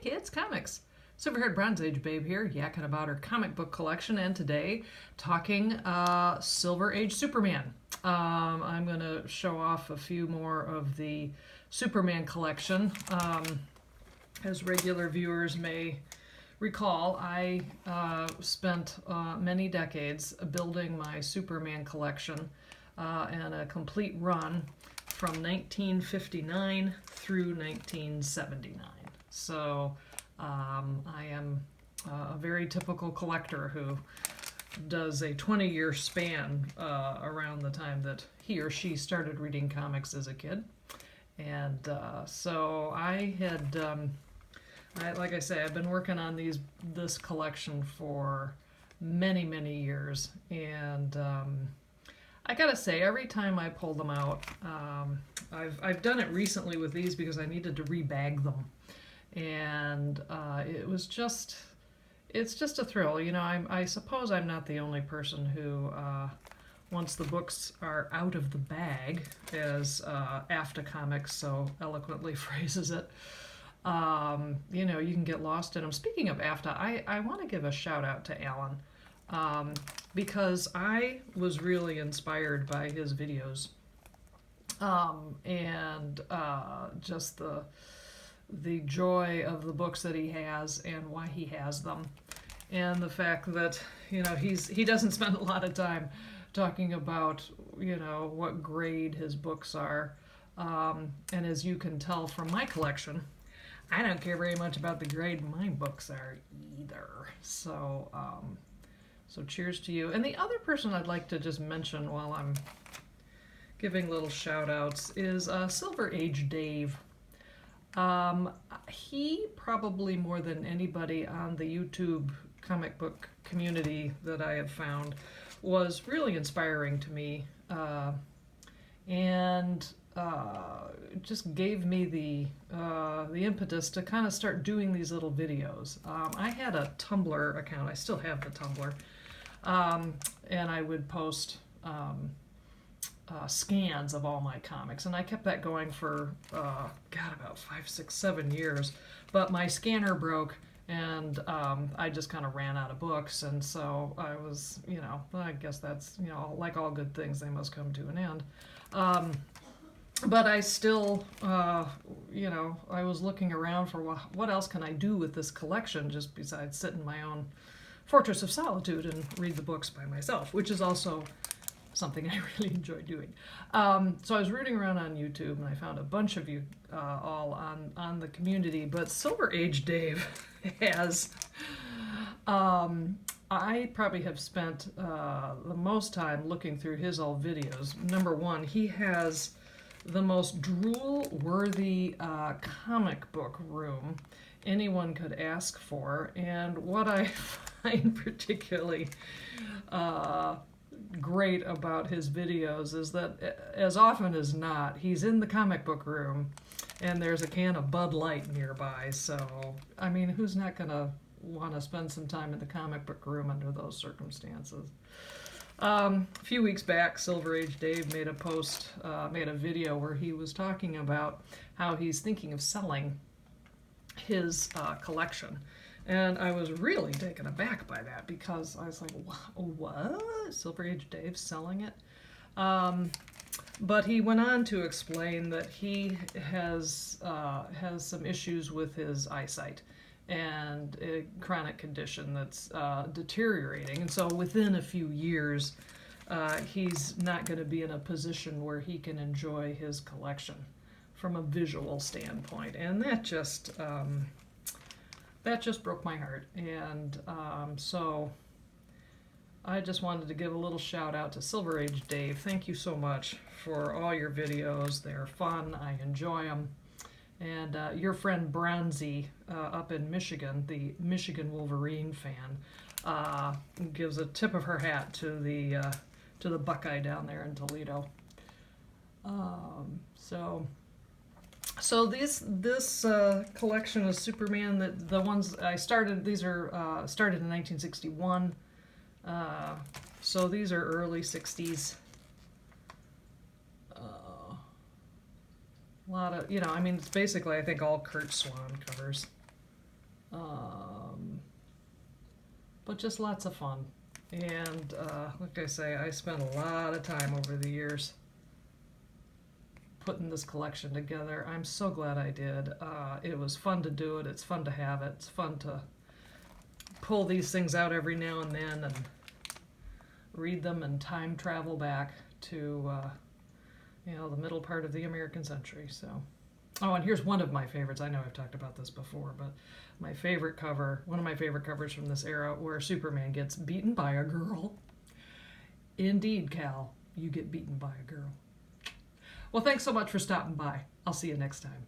kids, comics. Silver-haired Bronze Age babe here, yakking about her comic book collection, and today talking Silver Age Superman. I'm going to show off a few more of the Superman collection. As regular viewers may recall, I spent many decades building my Superman collection and a complete run from 1959 through 1979. So I am a very typical collector who does a 20-year span around the time that he or she started reading comics as a kid. And so I had, like I say, I've been working on this collection for many, many years. And I gotta say, every time I pull them out, I've done it recently with these because I needed to rebag them. And it's just a thrill. You know, I suppose I'm not the only person who, once the books are out of the bag, as AFTA Comics so eloquently phrases it, you know, you can get lost in them. Speaking of AFTA, I want to give a shout out to Alan, because I was really inspired by his videos, and just the joy of the books that he has and why he has them, and the fact that, you know, he doesn't spend a lot of time talking about, you know, what grade his books are, and as you can tell from my collection, I don't care very much about the grade my books are either. So so cheers to you. And the other person I'd like to just mention while I'm giving little shout outs is Silver Age Dave. He probably, more than anybody on the YouTube comic book community that I have found, was really inspiring to me, and just gave me the impetus to kind of start doing these little videos. I had a Tumblr account. I still have the Tumblr, and I would post scans of all my comics, and I kept that going for about 5, 6, 7 years. But my scanner broke, and I just kind of ran out of books, and so I was, you know, I guess that's, you know, like all good things, they must come to an end. But I still, you know, I was looking around for what else can I do with this collection, just besides sit in my own fortress of solitude and read the books by myself, which is also something I really enjoy doing. So I was rooting around on YouTube, and I found a bunch of you all on the community. But Silver Age Dave has, I probably have spent the most time looking through his old videos. Number one, he has the most drool-worthy comic book room anyone could ask for. And what I find particularly great about his videos is that, as often as not, he's in the comic book room and there's a can of Bud Light nearby. So, I mean, who's not going to want to spend some time in the comic book room under those circumstances? A few weeks back, Silver Age Dave made a video where he was talking about how he's thinking of selling his collection. And I was really taken aback by that, because I was like, what? Silver Age Dave's selling it? But he went on to explain that he has some issues with his eyesight and a chronic condition that's deteriorating. And so within a few years, he's not going to be in a position where he can enjoy his collection from a visual standpoint. And that just broke my heart. And so I just wanted to give a little shout out to Silver Age Dave. Thank you so much for all your videos. They're fun. I enjoy them. And your friend Bronzy up in Michigan, the Michigan Wolverine fan, gives a tip of her hat to the Buckeye down there in Toledo. So this collection of Superman, the ones I started, these are started in 1961. So these are early 60s. A lot of, you know, I mean, it's basically, I think, all Kurt Swan covers. But just lots of fun. And like I say, I spent a lot of time over the years putting this collection together. I'm so glad I did. It was fun to do it. It's fun to have it. It's fun to pull these things out every now and then and read them and time travel back to the middle part of the American century. So, oh, and here's one of my favorites. I know I've talked about this before, but my favorite cover, one of my favorite covers from this era, where Superman gets beaten by a girl. Indeed, Cal, you get beaten by a girl. Well, thanks so much for stopping by. I'll see you next time.